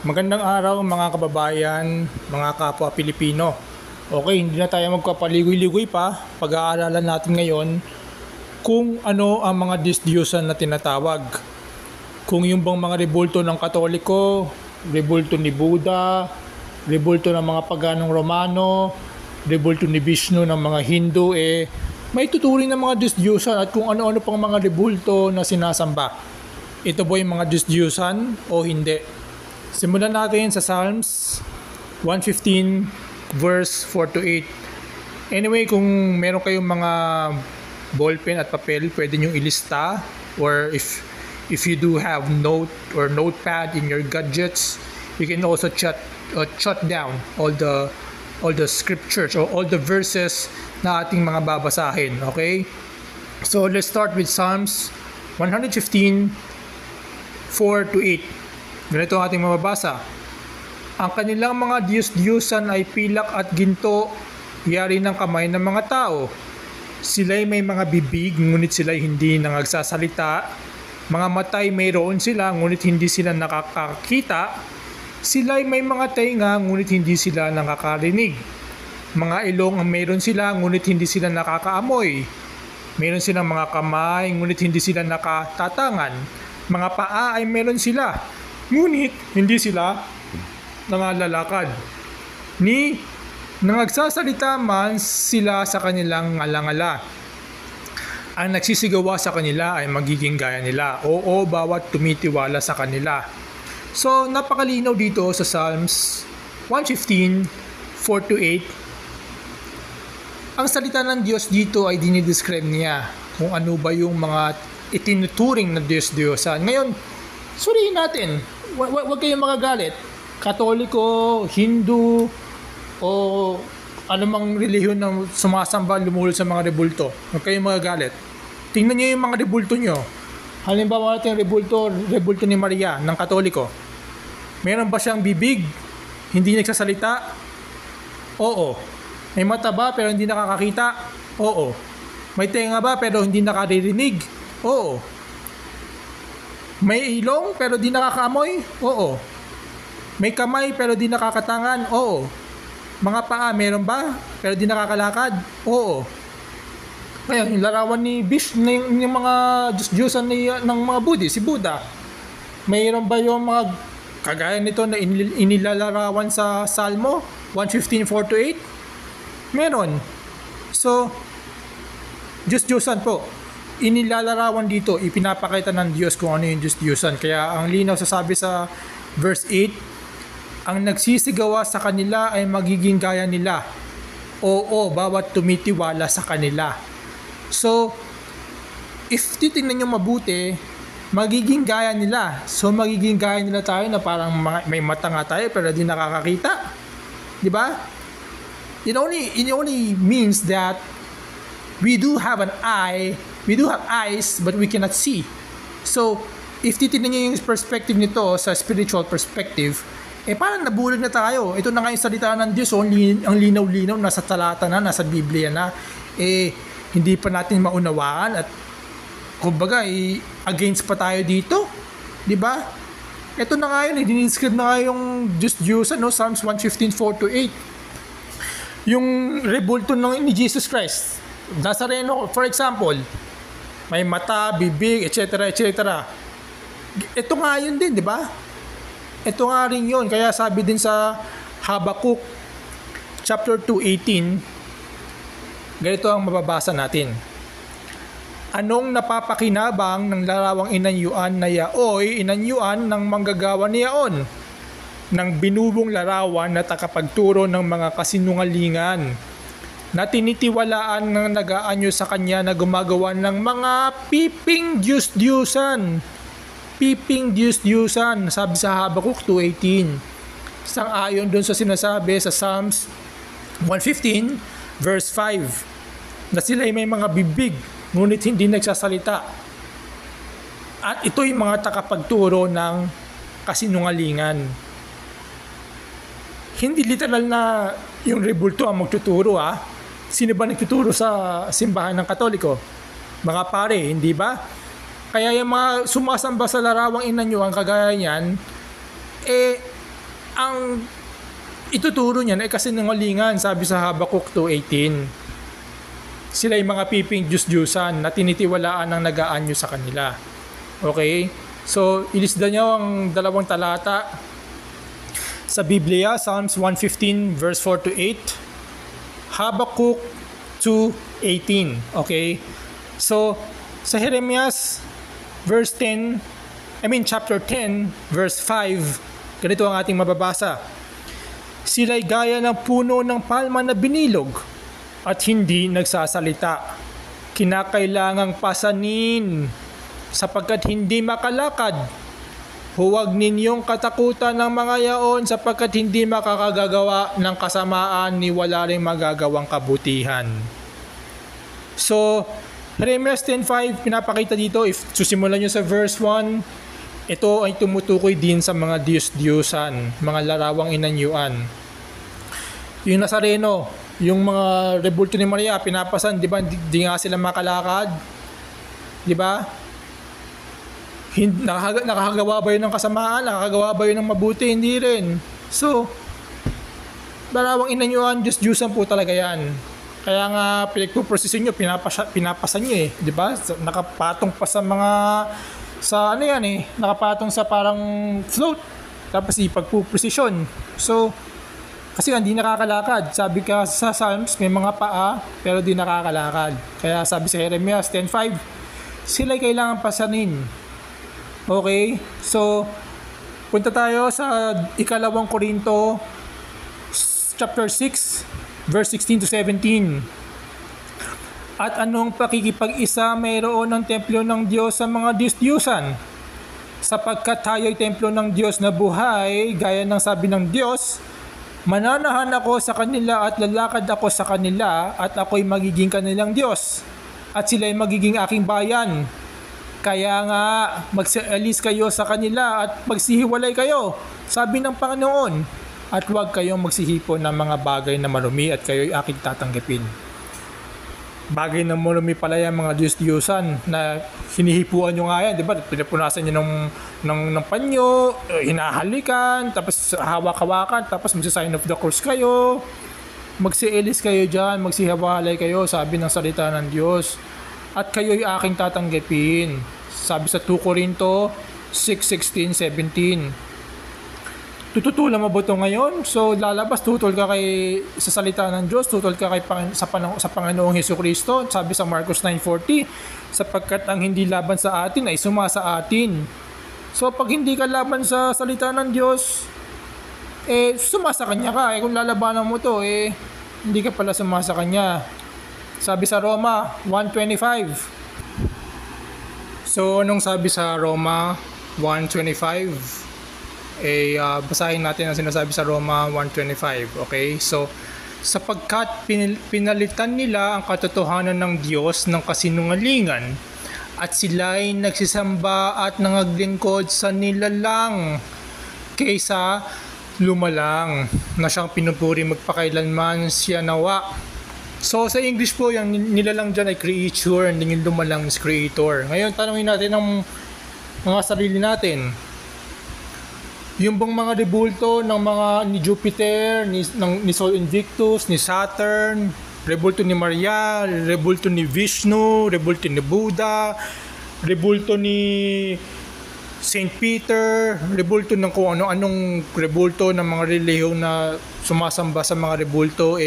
Magandang araw mga kababayan, mga kapwa Pilipino. Okay, hindi na tayo magpapaligoy-ligoy pa. Pag-aaralan natin ngayon kung ano ang mga disdyusan na tinatawag. Kung yung bang mga rebulto ng Katoliko, rebulto ni Buddha, rebulto ng mga paganong Romano, rebulto ni Vishnu ng mga Hindu, may tuturing ng mga disdyusan at kung ano-ano pang mga rebulto na sinasamba. Ito ba yung mga disdyusan o hindi? Simulan natin sa Psalms 115 verse 4 to 8. Anyway, kung meron kayong mga ballpen at papel, pwede nyo ilista, or if you do have note or notepad in your gadgets, you can also jot down all the scriptures or all the verses na ating mga babasahin. Okay? So let's start with Psalms 115 4 to 8. Ganito ang ating mababasa. Ang kanilang mga diyos-diyosan ay pilak at ginto, yari ng kamay ng mga tao. Sila'y may mga bibig, ngunit sila'y hindi nangagsasalita. Mga matay mayroon sila, ngunit hindi sila nakakakita. Sila'y may mga tainga, ngunit hindi sila nakakarinig. Mga ilong ang mayroon sila, ngunit hindi sila nakakaamoy. Mayroon silang mga kamay, ngunit hindi sila nakatatangan. Mga paa ay mayroon sila, ngunit hindi sila nangalalakad. Ni nangagsasalita man sila sa kanilang ngalangala. Ang nagsisigawa sa kanila ay magiging gaya nila. Oo, bawat tumitiwala sa kanila. So, napakalinaw dito sa Psalms 115, 4 to 8. Ang salita ng Diyos dito ay dinidescribe niya kung ano ba yung mga itinuturing na Diyos-Diyosan. Ngayon, suriin natin. Huwag kayong magagalit. Katoliko, Hindu, o anumang relihiyon na sumasamba lumulod sa mga rebulto. Huwag kayong magagalit. Tingnan niyo yung mga rebulto nyo. Halimbawa natin rebulto ni Maria ng Katoliko. Meron ba siyang bibig? Hindi nagsasalita? Oo. May mata ba pero hindi nakakakita? Oo. May tenga ba pero hindi nakaririnig? Oo. May ilong pero di nakakaamoy? Oo. May kamay pero di nakakatangan? Oo. Mga paa meron ba pero di nakakalakad? Oo. Ngayon, yung larawan ni Vishnu, yung mga Diyos-Diyosan ng mga Buddhist, si Buddha, mayroon ba yung mga kagaya nito na inilalarawan sa Salmo 115:4 to 8? Meron. So, Diyos-Diyosan po. Inilalarawan dito, ipinapakita ng Diyos kung ano yung Diyos-Diyosan. Kaya ang linaw sasabi sa verse 8, ang nagsisigawa sa kanila ay magiging gaya nila. Oo, bawat tumitiwala sa kanila. So, if titingnan nyo mabuti, magiging gaya nila. So, magiging gaya nila tayo na parang may mata nga tayo pero di nakakakita. Di ba? It only means that we do have eyes but we cannot see. So, if titignan niyo yung perspective nito sa spiritual perspective, parang nabulag na tayo. Ito na nga yung salita ng Diyos, ang linaw-linaw, nasa talata na, nasa Biblia na, hindi pa natin maunawaan at kumbaga, against pa tayo dito. Di ba? Ito na nga yun, diniscribe na nga yung Diyos, Psalms 115:4 to 8. Yung rebulto ni Jesus Christ, Nazareno, for example, may mata, bibig, etc. etc. Ito nga yun din, di ba? Ito nga rin yun. Kaya sabi din sa Habakkuk chapter 2:18, ganito ang mababasa natin. Anong napapakinabang ng larawang inanyuan na yaoy, inanyuan ng manggagawa ni yaon, ng binubong larawan na takapagturo ng mga kasinungalingan, na tinitiwalaan ng nag-aanyo sa kanya na gumagawa ng mga piping Diyos-Diyusan. Piping Diyos-Diyusan, sabi sa Habakkuk 2:18. Sang-ayon dun sa sinasabi sa Psalms 115 verse 5, na sila'y may mga bibig, ngunit hindi nagsasalita. At ito'y mga takapagturo ng kasinungalingan. Hindi literal na yung rebulto ang magtuturo, Sino ba nagtuturo sa simbahan ng Katoliko? Mga pare, hindi ba? Kaya yung mga sumasamba sa larawang inanyuan kagaya niyan, ang ituturo niyan ay kasinungalingan, sabi sa Habakuk 2:18. Sila yung mga piping Diyos-Diyusan na tinitiwalaan ng nag-aanyo sa kanila. Okay? So, ilisda niyo ang dalawang talata sa Biblia, Psalms 115 verse 4 to 8, Habakuk 2:18. Okay? So, sa Jeremias chapter 10 verse 5, ganito ang ating mababasa. Sila'y gaya ng puno ng palma na binilog at hindi nagsasalita. Kinakailangang pasanin sapagkat hindi makalakad. Huwag ninyong katakutan ng mga yaon sapagkat hindi makakagawa ng kasamaan ni wala ring magagawang kabutihan. So, Jeremias 10:5 pinapakita dito, if susimulan nyo sa verse 1, ito ay tumutukoy din sa mga Diyos-Diyosan, mga larawang inanyuan. Yung Nazareno, yung mga rebulto ni Maria, pinapasan, di ba, di nga sila makalakad? Di ba? Nakakagawa ba yun ng kasamaan? Nakakagawa ba yun ng mabuti? Hindi rin. So, larawang inanyuan, Diyos-Diyosan po talaga yan. Kaya nga, pinagpuprosesyon nyo, pinapasan nyo eh. Di ba? Nakapatong pa sa mga, sa ano yan eh, nakapatong sa parang float. Tapos ipagpuprosesyon. So, kasi hindi nakakalakad. Sabi ka sa Psalms, may mga paa, pero di nakakalakad. Kaya sabi sa Jeremias 10:5, sila'y kailangan pasanin. Okay? So, punta tayo sa 2 Korinto chapter 6, verse 16 to 17. At anong pakikipag-isa mayroon ng templo ng Diyos sa mga Diyos-Diyusan? Sapagkat tayo'y templo ng Diyos na buhay, gaya ng sabi ng Diyos, mananahan ako sa kanila at lalakad ako sa kanila at ako'y magiging kanilang Diyos at sila'y magiging aking bayan. Kaya nga magsialis kayo sa kanila at magsihiwalay kayo, sabi ng Panginoon, at huwag kayong magsihipon ng mga bagay na marumi at kayo'y aking tatanggapin. Bagay na marumi pala yan mga Diyos-Diyosan na hinihipuan nyo nga yan, di ba? Pinapunasan nyo ng panyo, hinahalikan, tapos hawak-hawakan, tapos magsa-sign of the cross kayo, magsiilis kayo dyan, magsihiwalay kayo, sabi ng salita ng Diyos. At kayo'y aking tatanggapin. Sabi sa 2 Korinto 6:16, 17. Tututulan mo ba ito ngayon? So lalabas, tutol ka sa salita ng Diyos, tutol ka sa Panginoong Hesukristo. Sabi sa Marcos 9:40, sapagkat ang hindi laban sa atin ay sumasa atin. So pag hindi ka laban sa salita ng Diyos, sumasa kanya ka. Kung lalabanan mo to, hindi ka pala sumasa kanya. Sabi sa Roma 1:25. So anong sabi sa Roma 1:25? Basahin natin ang sinasabi sa Roma 1:25. Okay? So sapagkat pinalitan nila ang katotohanan ng Diyos ng kasinungalingan at sila'y nagsisamba at nangaglingkod sa nilalang kaysa lumalang na siyang pinupuri magpakailanman siya nawa. So sa English po, yung nilalang dyan ay creature, and yung lumalang is creator. Ngayon, tanongin natin ang mga sarili natin. Yung bang mga rebulto ng mga ni Jupiter, ni Sol Invictus, ni Saturn, rebulto ni Maria, rebulto ni Vishnu, rebulto ni Buddha, rebulto ni Saint Peter, rebulto ng kung ano-anong rebulto ng mga relihiyong na sumasamba sa mga rebulto,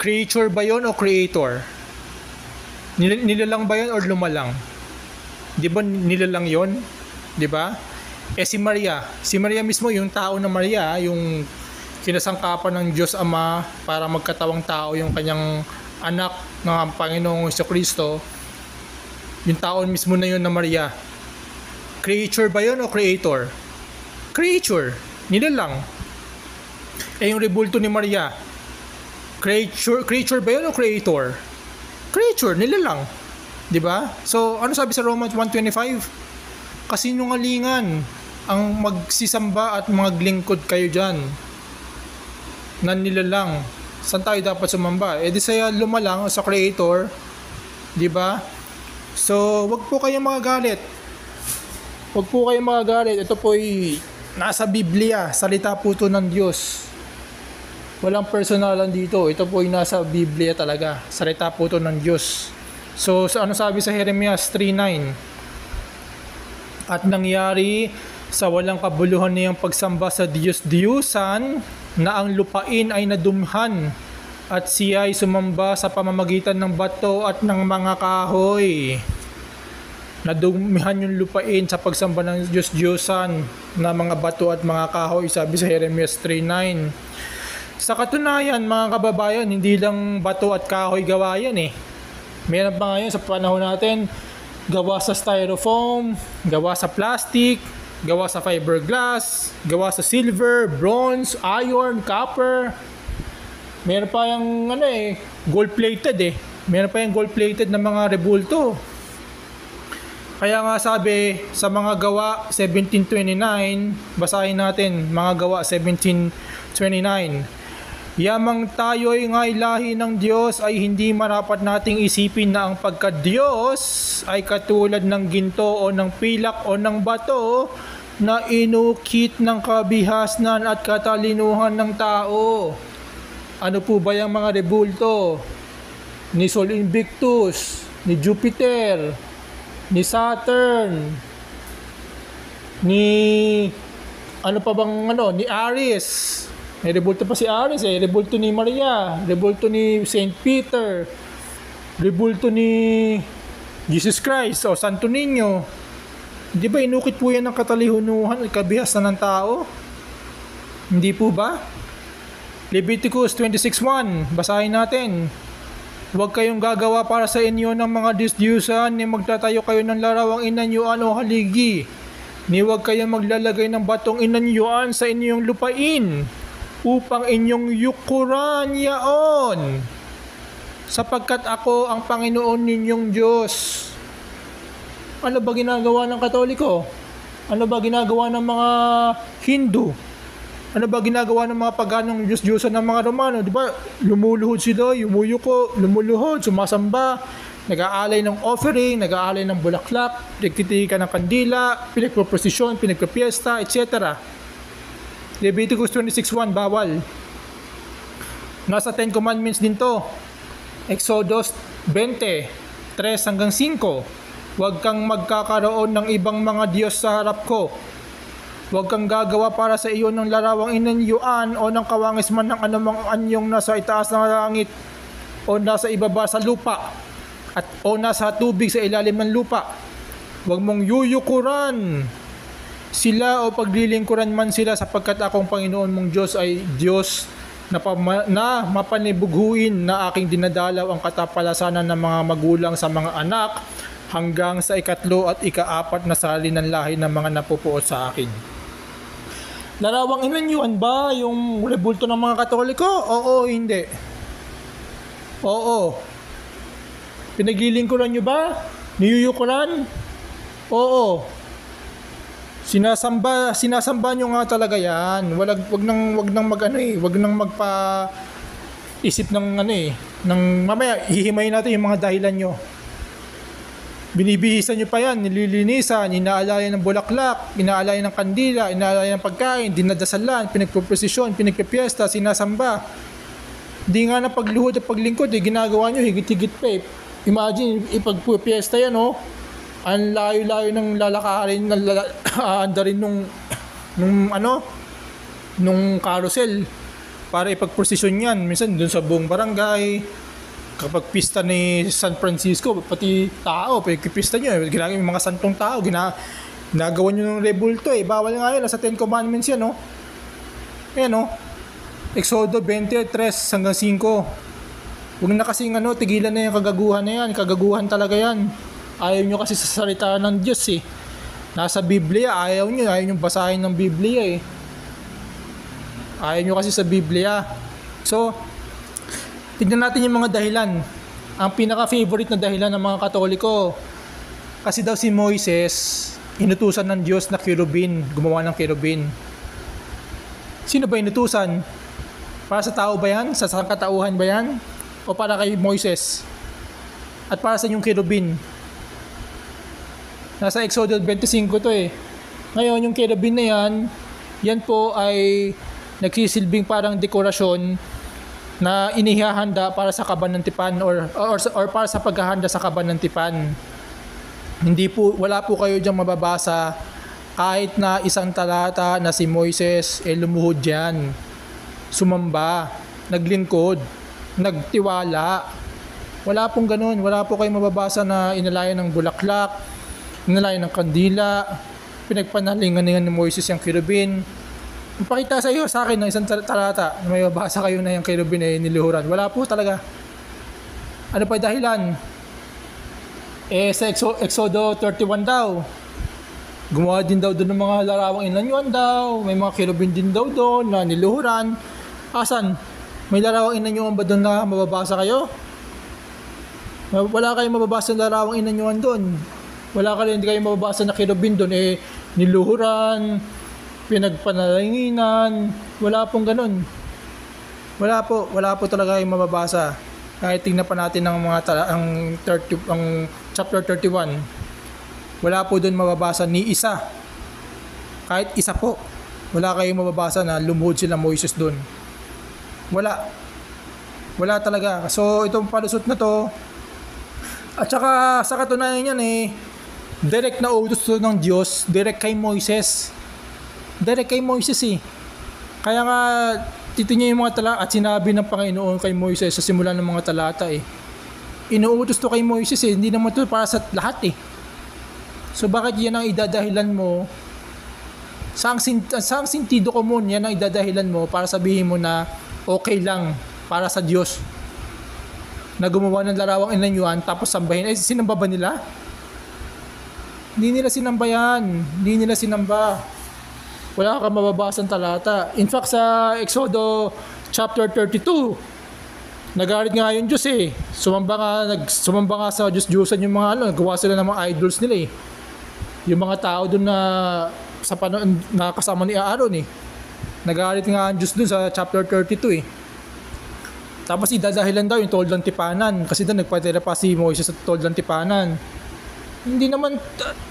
creature ba yon o creator? Nilalang ba yon or lumalang? Di ba nilalang yon? Di ba? Si Maria mismo, yung tao na Maria, yung kinasangkapan ng Diyos Ama para magkatawang tao yung kanyang anak ng Panginoong Jesucristo, yung tao mismo na yun na Maria. Creature ba yon o creator? Creature. Nilalang. Yung rebulto ni Maria, creature ba yun o creator? Creature, nilalang. Diba? So, ano sabi sa Romans 1:25? Kasinungalingan ang magsisamba at maglingkod kayo dyan na nilalang. Saan tayo dapat sumamba? Di saya lumalang sa creator. Diba? So, wag po kayong magagalit. Wag po kayong magagalit. Ito po'y nasa Biblia, salita po to ng Diyos. Walang personalan dito. Ito po yung nasa Biblia talaga. Salita po to ng Diyos. So, ano sabi sa Jeremias 3:9? At nangyari sa walang kabuluhan niyang pagsamba sa Diyos-Diyusan na ang lupain ay nadumhan at siya ay sumamba sa pamamagitan ng bato at ng mga kahoy. Nadumihan yung lupain sa pagsamba ng Diyos-Diyusan na mga bato at mga kahoy, sabi sa Jeremias 3:9. Sa katunayan, mga kababayan, hindi lang bato at kahoy gawa yan eh. Meron pa ngayon sa panahon natin, gawa sa styrofoam, gawa sa plastic, gawa sa fiberglass, gawa sa silver, bronze, iron, copper. Meron pa yung gold-plated eh. Meron pa yung gold-plated na mga rebulto. Kaya nga sabi sa mga gawa 17:29, basahin natin mga gawa 17:29. Yamang tayo'y nga'y lahi ng Diyos ay hindi marapat nating isipin na ang pagka-Diyos ay katulad ng ginto o ng pilak o ng bato na inukit ng kabihasnan at katalinuhan ng tao. Ano po ba yung mga rebulto? Ni Sol Invictus, ni Jupiter, ni Saturn, ni ni Aries. May rebulto pa si Aries rebulto ni Maria, rebulto ni Saint Peter, rebulto ni Jesus Christ o Santo Niño. Di ba inukit po yan ng katalinuhan at kabihasan ng tao? Hindi po ba? Leviticus 26:1, basahin natin. Huwag kayong gagawa para sa inyo ng mga Diyos-Diyusan ni magtatayo kayo ng larawang inanyuan o haligi. Ni huwag kayong maglalagay ng batong inanyuan sa inyong lupain upang inyong yukuran yaon. Sapagkat ako ang Panginoon ninyong Diyos. Ano ba ginagawa ng Katoliko? Ano ba ginagawa ng mga Hindu? Ano ba ginagawa ng mga paganong Diyos-Diyosan ng mga Romano? Di ba? Lumuluhod sila, lumuyuko, lumuluhod, sumasamba, nag-aalay ng offering, nag-aalay ng bulaklak, pinagtitikan ng kandila, pinagproposisyon, pinagpapiesta, etc. Leviticus 26:1, bawal. Nasa 10 Commandments din to. Exodus 20:3-5. Huwag kang magkakaroon ng ibang mga Diyos sa harap ko. Huwag kang gagawa para sa iyo ng larawang inanyuan o ng kawangis man ng anumang anyong nasa itaas ng langit o nasa ibaba sa lupa o nasa tubig sa ilalim ng lupa. Huwag mong yuyukuran sila o paglilingkuran man sila, sapagkat akong Panginoon mong Diyos ay Diyos na mapanibughuin na aking dinadalaw ang katapalasanan ng mga magulang sa mga anak hanggang sa 3 at 4 na sali ng lahi ng mga napupuot sa akin. Larawang inanyuan ba yung rebulto ng mga Katoliko? Oo, hindi. Oo. Pinaglilingkuran nyo ba? Niyuyukuran? Oo. Sinasamba nyo nga talaga yan. Wag nang magpa isip ng mamaya hihimayin natin yung mga dahilan nyo. Binibihisan nyo pa yan, nililinisan, inaalayan ng bulaklak, inaalayan ng kandila, inaalayan ng pagkain, dinadasalan, pinagproposisyon, pinagpipiesta, sinasamba. Di nga na pagluhod at paglingkod, ginagawa nyo higit-higit pa eh. Imagine, ipagpiesta yan ang layo-layo ng lalakarin, andarin nung carousel para ipagprosesyon yan. Minsan dun sa buong barangay, kapag pista ni San Francisco, pati tao, pagkipista nyo, ginagawa yung mga santong tao, ginagawa nyo ng rebulto eh. Bawal nga yan, sa 10 Commandments yan, Ayan, Exodo 20:3-5. Huwag na kasing tigilan na yung kagaguhan na yan. Kagaguhan talaga yan. Ayaw nyo kasi sa salita ng Diyos eh. Nasa Biblia, ayaw nyo basahin ng Biblia eh. Ayaw nyo kasi sa Biblia. So, tignan natin yung mga dahilan. Ang pinaka-favorite na dahilan ng mga Katoliko, kasi daw si Moises, inutusan ng Diyos na kerubin, gumawa ng kerubin. Sino ba inutusan? Para sa tao ba yan? Sa sangkatauhan ba yan? O para kay Moises? At para sa yung kerubin? Nasa Exodus 25 to eh. Ngayon yung kerubin na yan, yan po ay nagsisilbing parang dekorasyon na inihahanda para sa Kaban ng Tipan or para sa paghahanda sa Kaban ng Tipan. Wala po kayo diyang mababasa kahit na isang talata na si Moises lumuhod diyan, sumamba, naglingkod, nagtiwala. Wala pong ganun. Wala po kayong mababasa na inalayan ng bulaklak, inalayan ng kandila, pinagpanalingan ni Moises yung kerubin. Ipakita sa iyo, sa akin, ng isang talata na may mabasa kayo na yung kerubin niluhuran. Wala po talaga. Ano pa dahilan? Sa Exodo 31 daw, gumawa din daw doon ng mga larawang inanyuan daw. May mga kerubin din daw doon na niluhuran. Asan? May larawang inanyuan ba doon na mababasa kayo? Wala kayong mababasa na larawang inanyuan doon. Hindi kayo mababasa na kerubin doon niluhuran, pinagpanalinginan. Wala pong ganun. Wala po talaga kayong mababasa. Kahit tingnan pa natin ang chapter 31. Wala po doon mababasa ni isa. Kahit isa po. Wala kayong mababasa na lumuhod sila Moises doon. Wala talaga. So itong palusot na to, at saka sa katunayan yan direct na utos to ng Diyos, direct kay Moises. Kaya nga titingnan yung mga talata at sinabi ng Panginoon kay Moises sa simula ng mga talata inuutos to kay Moises hindi naman to para sa lahat So bakit yan ang idadahilan mo? Saang sentido common yan ang idadahilan mo para sabihin mo na okay lang para sa Diyos na gumawa ng larawang inanyuan tapos sambahin? Sinamba ba nila? Hindi nila sinamba yan. Hindi nila sinamba. Wala kang mababasang talata. In fact, sa Exodo chapter 32, nagalit nga yung Diyos Sumamba nga sa Diyos-Diyosan yung mga nagawa sila ng mga idols nila Yung mga tao doon na sa panahon na kasama ni Aaron Nagalit nga ang Diyos doon sa chapter 32 Tapos idadahilan daw yung Toldang Tipanan kasi doon nagpatira pa si Moises sa Toldang Tipanan. Hindi naman,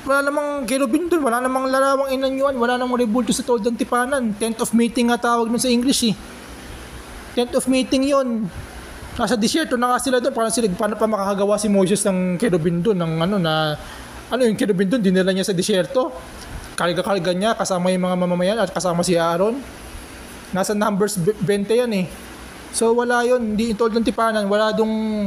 wala namang kerubin doon, wala namang larawang inanyuan, wala namang rebulto sa Toldang Tipanan. Tent of meeting nga tawag nun sa English Tent of meeting yon. Nasa disyerto na nga sila doon, paano pa makakagawa si Moises ng kerubin doon, yung kerubin doon, dinala niya sa disyerto. Karga-karga niya, kasama yung mga mamamayan at kasama si Aaron. Nasa Numbers 20 yan So wala yon, hindi Toldang Tipanan, wala dong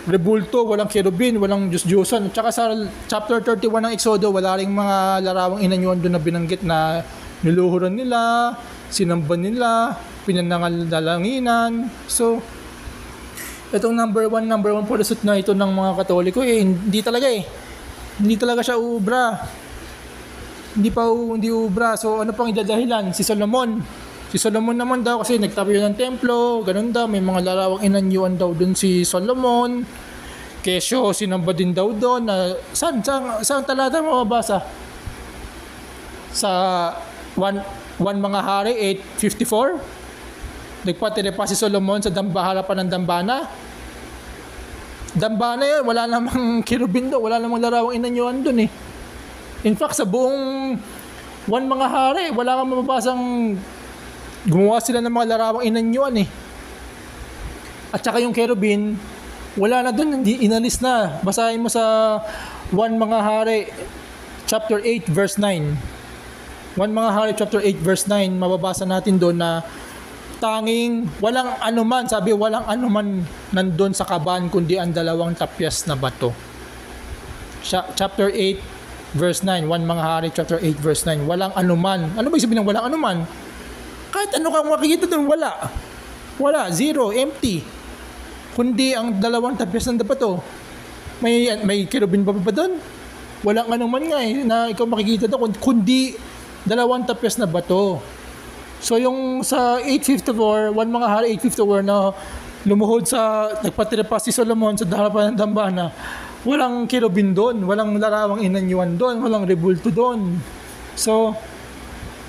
rebulto, walang kerubin, walang Diyos-Diyosan. Tsaka sa chapter 31 ng Exodo, wala ring mga larawang inanyuan doon na binanggit na niluhuran nila, sinamban nila, pinanangalanginan. So, itong number one palusot na ito ng mga Katoliko, hindi talaga siya ubra. Hindi ubra. So, ano pang idadahilan? Si Solomon naman daw kasi nagtayo ng templo, ganun daw, may mga larawang inanyuan daw dun si Solomon. Kesyo, sinamba din daw doon na saan talata mababasa? Sa 1 Mga Hari 8:54. Nagpatira pa si Solomon sa harapan ng dambana. Dambana yan, wala namang kerubin doon, wala namang larawang inanyuan doon In fact, sa buong 1 Mga Hari, wala kang mababasang gumawa sila ng mga larawang inanyuan At saka yung kerubin, wala na doon, hindi inalis na. Basahin mo sa 1 Mga Hari chapter 8 verse 9. 1 Mga Hari chapter 8 verse 9, mababasa natin doon na tanging walang anuman nandun sa kaban kundi ang 2 tapyas na bato. Chapter 8 verse 9, 1 Mga Hari chapter 8 verse 9, walang anuman. Ano ba sabihin ng walang anuman? Kahit ano kang makikita doon, wala, zero, empty. Kundi ang 2 tapyas ng bato. May kerubin ba doon? Walang anuman nga na ikaw makikita doon, kundi 2 tapyas na bato. So yung sa 8:54, 1 Mga Hari 8:54 na lumuhod nagpatira pa si Solomon sa harapan ng dambana, walang kerubin doon, walang larawang inanyuan doon, walang rebulto doon. So,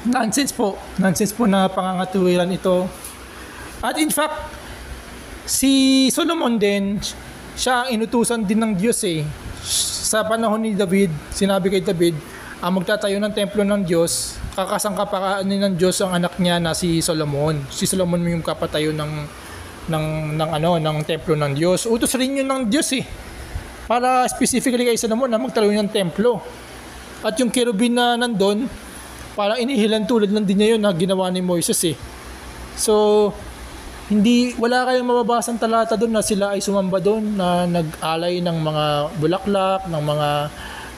nonsense po na pangangatuwiran ito. At in fact, si Solomon din, siya ang inutusan din ng Diyos Sa panahon ni David, sinabi kay David, ang magtatayo ng templo ng Diyos, kakasangkapanin ng Diyos ang anak niya na si Solomon. Si Solomon yung kapatayo ng templo ng Diyos. Utos rin yun ng Diyos eh. Para specifically kay Solomon na magtayo ng templo. At yung kerubin na nandun, parang inihilan tulad lang din niya yun na ginawa ni Moises eh. So, wala kayong mababasang talata doon na sila ay sumamba doon na nag-alay ng mga bulaklak, ng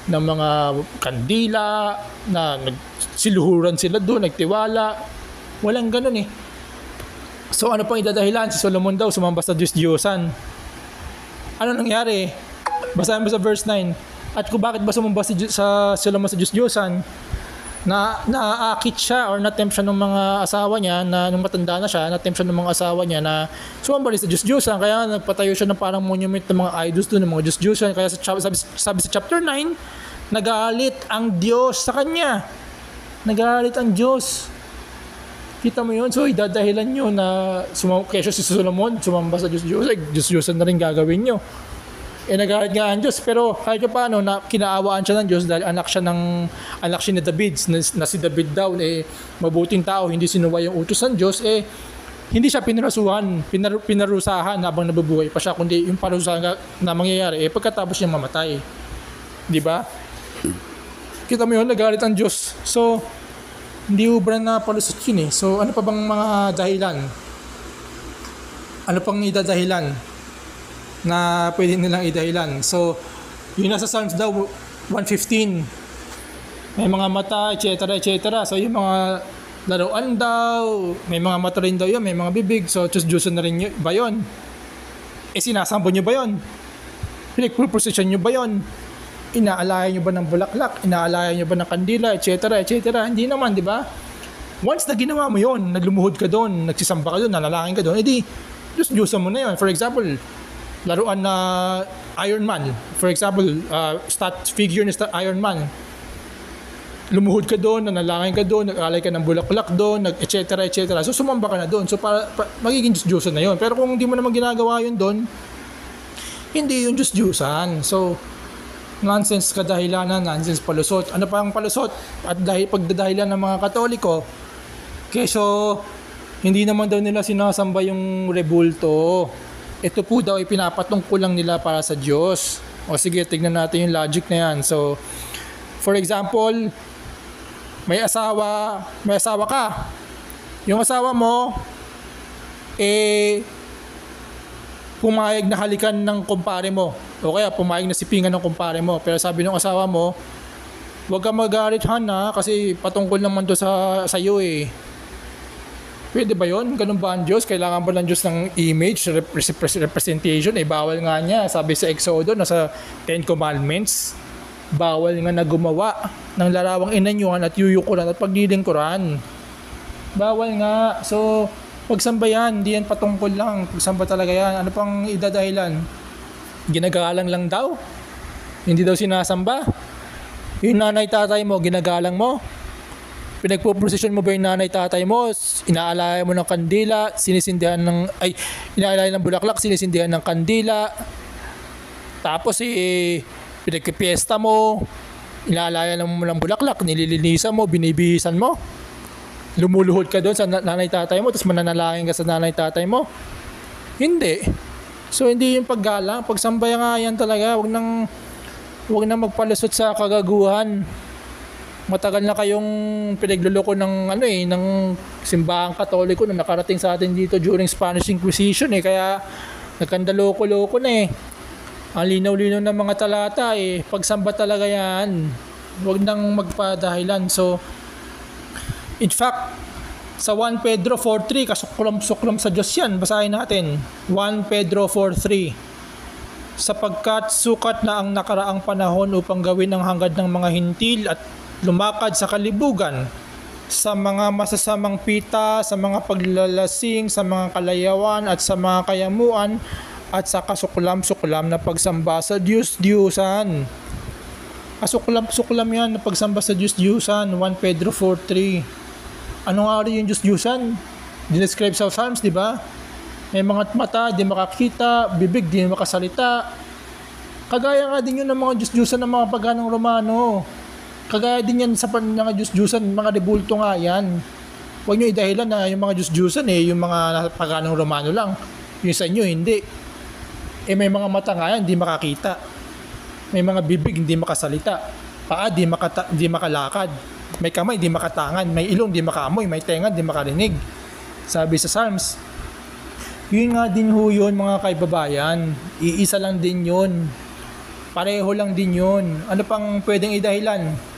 mga kandila, na nagsiluhuran sila doon, nagtiwala. Walang ganun eh. So ano pang idadahilan? Si Solomon daw sumamba sa Diyos-Diyosan. Ano nangyari? Basahin mo sa verse 9. At kung bakit ba sumamba sa Solomon sa Diyos-Diyosan? Naakit siya or na-tempt siya ng mga asawa niya na nung matanda na siya, na-tempt siya ng mga asawa niya na sumamba rin sa Diyos-Diyosan. Kaya nagpatayo siya ng parang monument ng mga idols doon, ng mga Diyos-Diyosan. Kaya sabi sa chapter 9, nagalit ang Diyos sa kanya. Nagalit ang Diyos. Kita mo yun? So idadahilan nyo na kesyo si Solomon sumamba sa Diyos-Diyosan. Diyos-Diyosan na rin gagawin nyo. Nagalit nga ang Diyos, pero kahit pa paano na kinaawaan siya ng Diyos dahil anak siya ni David, na si David daw mabuting tao, hindi sinuway yung utos ng Diyos, hindi siya pinarusahan habang nabubuhay pa siya, kundi yung parusahan na mangyayari pagkatapos niya mamatay. Di ba? Kita mo yun, nagalit ang Diyos. So hindi ubra na palusot yun eh. So ano pa bang mga dahilan? Ano pang idadahilan na pwede nilang idahilan? So, yun nasa Psalms daw, 115. May mga mata, etc. So, yung mga laruan daw, may mga mata rin daw yun, may mga bibig. So, Diyos-Diyosan na rin yun, ba yun? Sinasambo nyo ba yun? Pinagpupusisyon nyo ba yun? Inaalayan nyo ba ng bulaklak? Inaalayan nyo ba ng kandila, etc. Hindi naman, di ba? Once na ginawa mo yun, naglumuhod ka doon, nagsisamba ka doon, nanalangin ka doon, edi, Diyos-Diyosan mo na yun. For example, laruan na Iron Man. For example, stat figure ni Iron Man. Lumuhod ka doon, nanalangin ka doon, nag-alay ka ng bulaklak doon, etc. So sumamba ka na doon. So magiging Diyos-Diyosan na yun. Pero kung hindi mo naman ginagawa yun doon, hindi yun Diyos-Diyosan. So nonsense kadahilanan, nonsense palusot. Ano pa ang palusot? At dahil pagdadahilan ng mga Katoliko, keso hindi naman daw nila sinasamba yung rebulto. Ito po daw ay pinapatungkol lang nila para sa Diyos. O sige, tignan natin yung logic na yan. So, for example, may asawa ka. Yung asawa mo, pumayag na halikan ng kumpare mo. O kaya pumayag na sipingan ng kumpare mo. Pero sabi ng asawa mo, huwag ka magalit, Hana, kasi patungkol naman to sa iyo eh. Pwede ba yun? Ganun ba ang Diyos? Kailangan ba ng Diyos ng image, representation? Bawal nga niya. Sabi sa Exodo, nasa 10 Commandments, bawal nga na gumawa ng larawang inanyuhan at yuyukuran at paglilingkuran. Bawal nga. So, pagsamba yan, hindi yan patungkol lang. Pagsamba talaga yan. Ano pang idadahilan? Ginagalang lang daw? Hindi daw sinasamba? Yung nanay-tatay mo, ginagalang mo? Pinagpo-procession mo ba yung nanay-tatay mo? Inaalaya mo ng kandila, inaalaya ng bulaklak, sinisindihan ng kandila. Tapos pinagpipiesta mo, inaalaya mo ng bulaklak, nililinisan mo, binibihisan mo. Lumuluhod ka doon sa nanay-tatay mo, tapos mananalangin ka sa nanay-tatay mo. Hindi. So hindi yung paggalang, pagsambaya nga yan talaga, wag nang magpalusot sa kagaguhan. Matagal na kayong pinagluloko ng simbahang Katoliko na nakarating sa atin dito during Spanish Inquisition kaya nagkandaloko-loko na Ang linaw-linaw ng mga talata pagsamba talaga yan. Huwag nang magpadahilan. So in fact, sa 1 Pedro 4:3, kasuklam-suklam sa Diyos yan. Basahin natin. 1 Pedro 4:3. Sapagkat sukat na ang nakaraang panahon upang gawin ang hangad ng mga hintil at lumakad sa kalibugan, sa mga masasamang pita, sa mga paglalasing, sa mga kalayawan at sa mga kayamuan at sa kasuklam-suklam na pagsamba sa Diyos-Diyusan. Kasuklam-suklam yan na pagsamba sa Diyos-Diyusan. 1 Pedro 4:3. Ano nga rin yung Diyos-Diyusan? Dinescribe sa Psalms, di ba? May mga mata, di makakita, bibig, di makasalita. Kagaya nga din yun ng mga Diyos-Diyusan ng mga paganong Romano. Kagaya din yan sa mga Diyos-Diyusan, mga rebulto nga yan. Huwag nyo idahilan na yung mga Diyos-Diyusan yung mga paganong Romano lang. Yung sa inyo, hindi. May mga mata nga yan, hindi makakita. May mga bibig, hindi makasalita. Paa, di makalakad. May kamay, di makatangan. May ilong, di makaamoy. May tenga, di makarinig. Sabi sa Psalms. Yun nga din ho yun, mga kaibabayan. Iisa lang din yun. Pareho lang din yun. Ano pang pwedeng idahilan?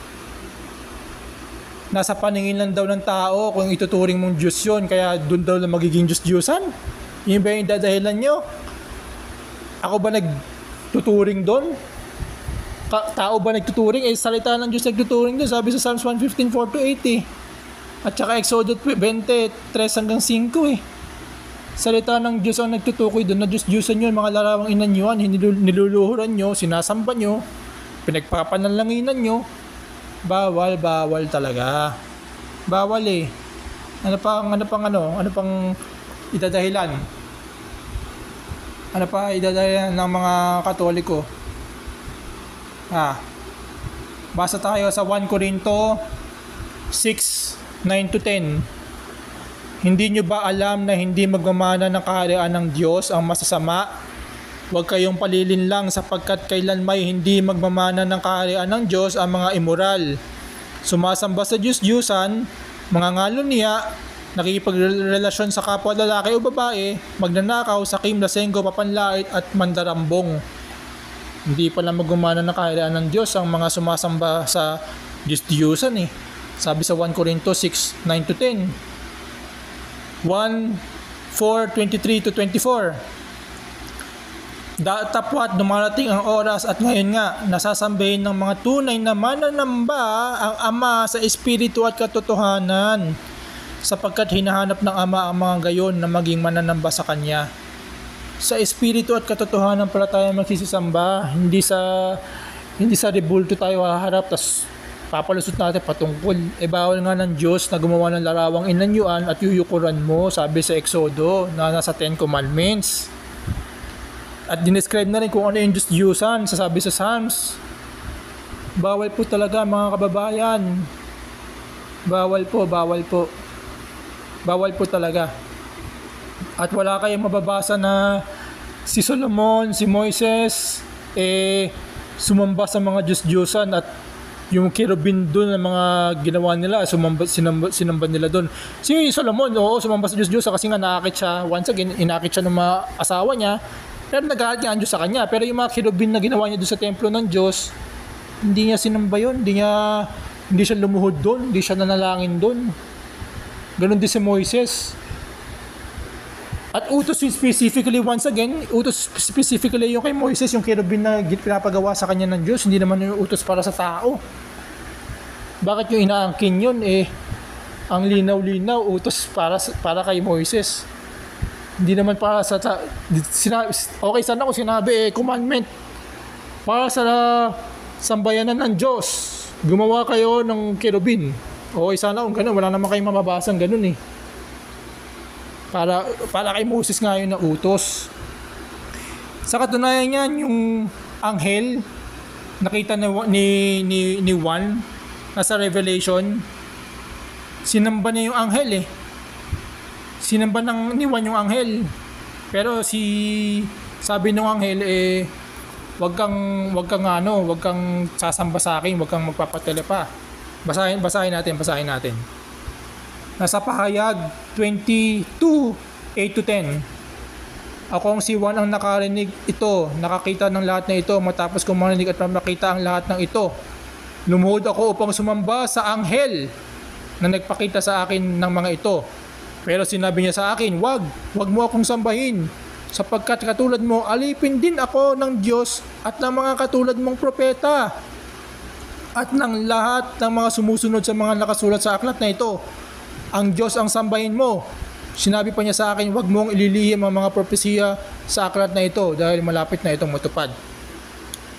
Nasa paningin lang daw ng tao kung ituturing mong Diyos yun, kaya doon daw lang magiging Diyos-Diyusan. Yun ba yung dadahilan nyo? Ako ba nagtuturing doon? Tao ba nagtuturing? Salita ng Diyos nagtuturing doon. Sabi sa Psalms 115, 4-8 At saka Exodus 20, 3 hanggang 5 Salita ng Diyos ang nagtutukoy doon na Diyos-Diyusan yun, mga larawang inanyuan, niluluhuran nyo, sinasamba nyo, pinagpapanalangin nyo. Bawal talaga. Bawal Ano pang idadahilan? Ano pa idadahilan ng mga Katoliko? Basa tayo sa 1 Corinto 6:9-10. Hindi nyo ba alam na hindi magmamana ng kaharian ng Diyos ang masasama? Huwag kayong palilinlang sapagkat kailan may hindi magmamana ng kaharian ng Diyos ang mga immoral, sumasamba sa Diyos-Diyusan, mga ngaluniya, nakikipagrelasyon sa kapwa lalaki o babae, magnanakaw, sakim, lasenggo, papanlait at mandarambong. Hindi pala magmamana ng kaharian ng Diyos ang mga sumasamba sa Diyos-Diyusan Sabi sa 1 Corinto 6:9-10. 1:4-23-24. Tapwat dumarating ang oras at ngayon nga nasasambahin ng mga tunay na mananamba ang Ama sa Espiritu at katotohanan, sapagkat hinahanap ng Ama ang mga gayon na maging mananamba sa Kanya. Sa Espiritu at katotohanan pala tayo magsisisamba, hindi sa rebulto tayo haharap tas papalusot natin patungkol. Bawal nga ng Diyos na gumawa ng larawang inanyuan at yuyukuran mo, sabi sa Exodo na nasa 10 Commandments. At dinescribe na rin kung ano yung Diyos-Diyusan, sasabi sa Psalms. Bawal po talaga, mga kababayan. Bawal po. Bawal po talaga. At wala kayong mababasa na si Solomon, si Moises, sumamba sa mga Diyos-Diyusan at yung kerubin doon ng mga ginawa nila, sinamba nila doon. Si Solomon, sumamba sa Diyos-Diyusan kasi nga nakakit siya. Once again, inakit siya ng mga asawa niya. Pero nagalit nga ang Diyos sa kanya. Pero yung mga kerubin na ginawa niya doon sa templo ng Diyos, hindi niya sinamba yun. Hindi siya lumuhod doon. Hindi siya nanalangin doon. Ganon din si Moises. At utos specifically, once again, yung kay Moises, yung kerubin na pinapagawa sa kanya ng Diyos, hindi naman yung utos para sa tao. Bakit yung inaangkin yun? Ang linaw-linaw, utos para kay Moises. Hindi naman para sa okay sana kung sinabi commandment para sa sambayanan ng Diyos, gumawa kayo ng kerubin. Okay sana kung gano'n, wala naman kayong mababasang gano'n para kay Moses nga yun na utos. Sa katunayan yan, yung anghel nakita ni Juan nasa Revelation, sinamba niya yung anghel sinamba ni Juan yung anghel. Pero sabi ng anghel wag kang sasamba sa akin, wag kang magpapatele pa. Basahin natin. Nasa Pahayag 22:8-10. Ako ang si Juan ang nakarinig ito, nakakita ng lahat na ito, matapos kong marinig at makita ang lahat ng ito. Lumuhod ako upang sumamba sa anghel na nagpakita sa akin ng mga ito. Pero sinabi niya sa akin, wag mo akong sambahin, sapagkat katulad mo, alipin din ako ng Diyos at ng mga katulad mong propeta at ng lahat ng mga sumusunod sa mga nakasulat sa aklat na ito. Ang Diyos ang sambahin mo. Sinabi pa niya sa akin, wag mong ililihim ang mga propesiya sa aklat na ito dahil malapit na itong matupad.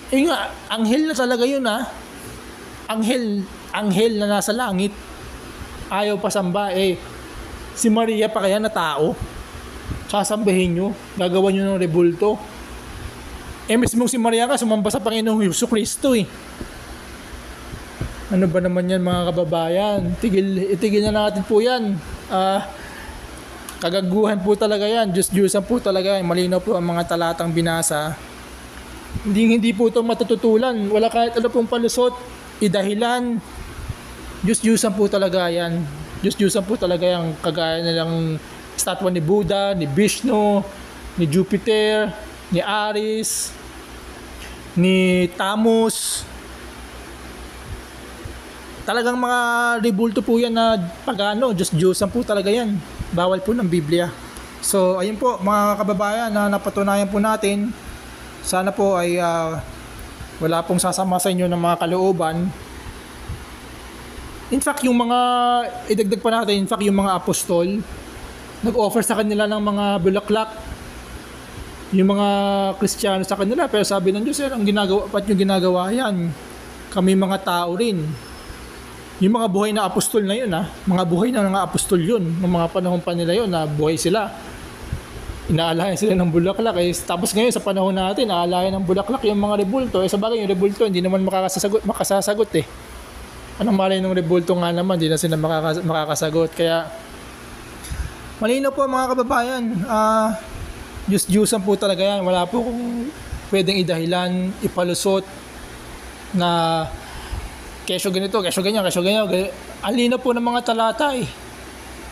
Nga, anghel na talaga yun Anghel na nasa langit. Ayaw pa samba si Maria pa kaya na tao? Sasambahin nyo? Gagawa nyo ng rebulto? Mismong si Maria ka sumamba sa Panginoong Hesus Kristo Ano ba naman yan mga kababayan? Itigil na natin po yan. Kagaguhan po talaga yan. Diyos-Diyosan po talaga yan. Malinaw po ang mga talatang binasa. Hindi po ito matututulan. Wala kahit ano pong palusot. Idahilan. Diyos-Diyosan po talaga yan. Diyos-Diyosan po talaga yan. Kagaya nilang statwa ni Buddha, ni Vishnu, ni Jupiter, ni Aries, ni Tammuz. Talagang mga rebulto po yan na pagano, Diyos-Diyosan po talaga yan. Bawal po ng Biblia. So, ayun po mga kababayan na napatunayan po natin. Sana po ay wala pong sasama sa inyo ng mga kalooban. In fact, yung mga, idagdag pa natin, in fact, yung mga apostol, nag-offer sa kanila ng mga bulaklak. Yung mga Kristiyano sa kanila, pero sabi ng Diyos, ang ginagawa, ba't yung ginagawa yan? Kami mga tao rin. Yung mga buhay na apostol na yun, mga buhay na mga apostol yun, ng mga panahon pa nila yun, na buhay sila. Inaalayan sila ng bulaklak. Tapos ngayon sa panahon natin, aalayan ng bulaklak yung mga rebulto. Sa bagay yung rebulto, hindi naman makasasagot eh. Anong malay ng rebulto nga naman, hindi na sila makakasagot. Kaya, malinaw po mga kababayan, Diyos-Diyosan po talaga yan. Wala po kung pwedeng idahilan, ipalusot, na kesyo ganito, kesyo ganyan. Ang linaw po ng mga talata eh.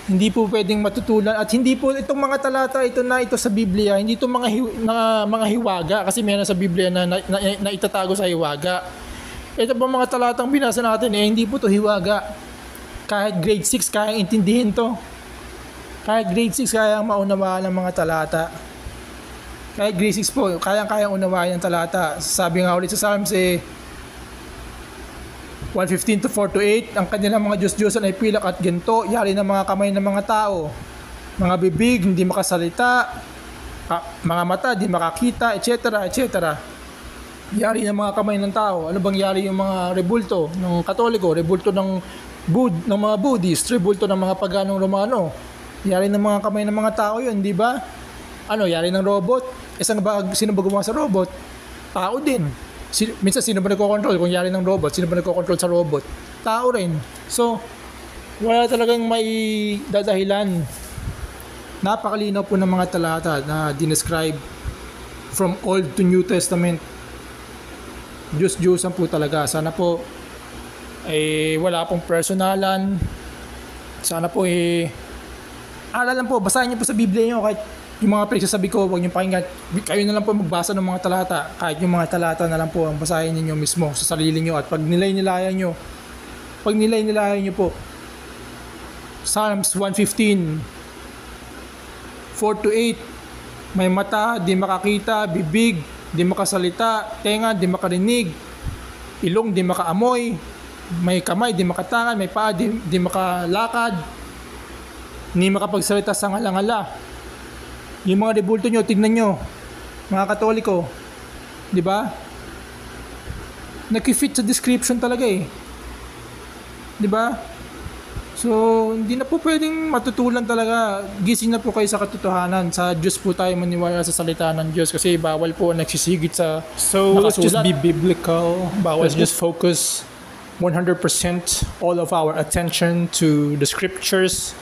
Hindi po pwedeng matutulan. At hindi po itong mga talata, ito sa Biblia, hindi ito mga hiwaga. Kasi meron sa Biblia na itatago sa hiwaga. Ito po mga talatang binasa natin eh, hindi po ito hiwaga. Kahit grade 6, kaya intindihin to. Kahit grade 6, kaya maunawaan ng mga talata. Kahit grade 6 po, kayang unawaan ng talata. Sabi nga ulit sa Psalms 1:15 to 4-8, ang kanilang mga Diyos-Diyosan ay pilak at ginto, yari ng mga kamay ng mga tao. Mga bibig, hindi makasalita, mga mata, hindi makakita, etc. Yari ng mga kamay ng tao. Ano bang yari yung mga rebulto ng Katoliko, rebulto ng mga Buddhist, rebulto ng mga paganong Romano? Yari ng mga kamay ng mga tao yun, di ba? Yari ng robot? Sino ba gumawa sa robot? Tao din. Minsan sino ba nagko-control? Kung yari ng robot, sino ba nagko-control sa robot? Tao rin. So, wala talagang may dadahilan. Napakalinaw po ng mga talata na dinescribe from Old to New Testament. Diyos-Diyosan po talaga. Sana po wala pong personalan. Sana po aralan po, basahin niyo po sa Biblia niyo kahit yung mga pinagsasabi ko, huwag niyo pakinggan. Kayo na lang po magbasa ng mga talata. Kahit yung mga talata na lang po ang basahin niyo mismo sa sarili niyo. At pag nilay-nilayan niyo po, Psalms 115, 4-8, may mata, di makakita, bibig, di makasalita, tenga, di makarinig, ilong, di makaamoy, may kamay, di makatangan, may paa, di makalakad, hindi makapagsalita sa ngala-ngala. Yung mga rebulto nyo, tignan nyo, mga Katoliko, di ba? Nag-fit sa description talaga eh. Di ba? So, hindi na po pwedeng matutulan talaga. Gising na po kayo sa katotohanan. Sa Diyos po tayo maniwala sa salita ng Diyos kasi bawal po nagsisigit sa So, let's just nakasulat. be biblical. Bawal Let's po. just focus 100% all of our attention to the scriptures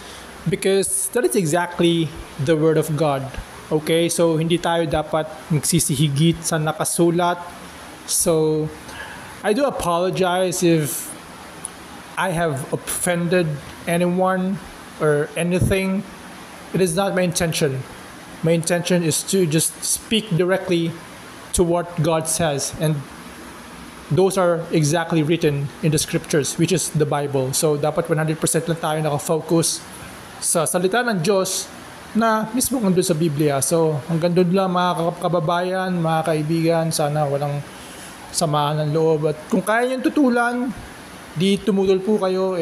because that is exactly the word of God. Okay? So, hindi tayo dapat magsisihigit sa nakasulat. So, I do apologize if I have offended anyone or anything. It is not my intention. My intention is to just speak directly to what God says, and those are exactly written in the scriptures, which is the Bible. So dapat 100% lang tayo nakafocus sa salita ng Diyos na mismo nandun sa Biblia. So hanggang doon lang mga kababayan, mga kaibigan, sana walang samahan ng loob. At kung kaya niyong tutulan, di tumutol po kayo,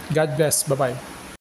God bless. Bye-bye.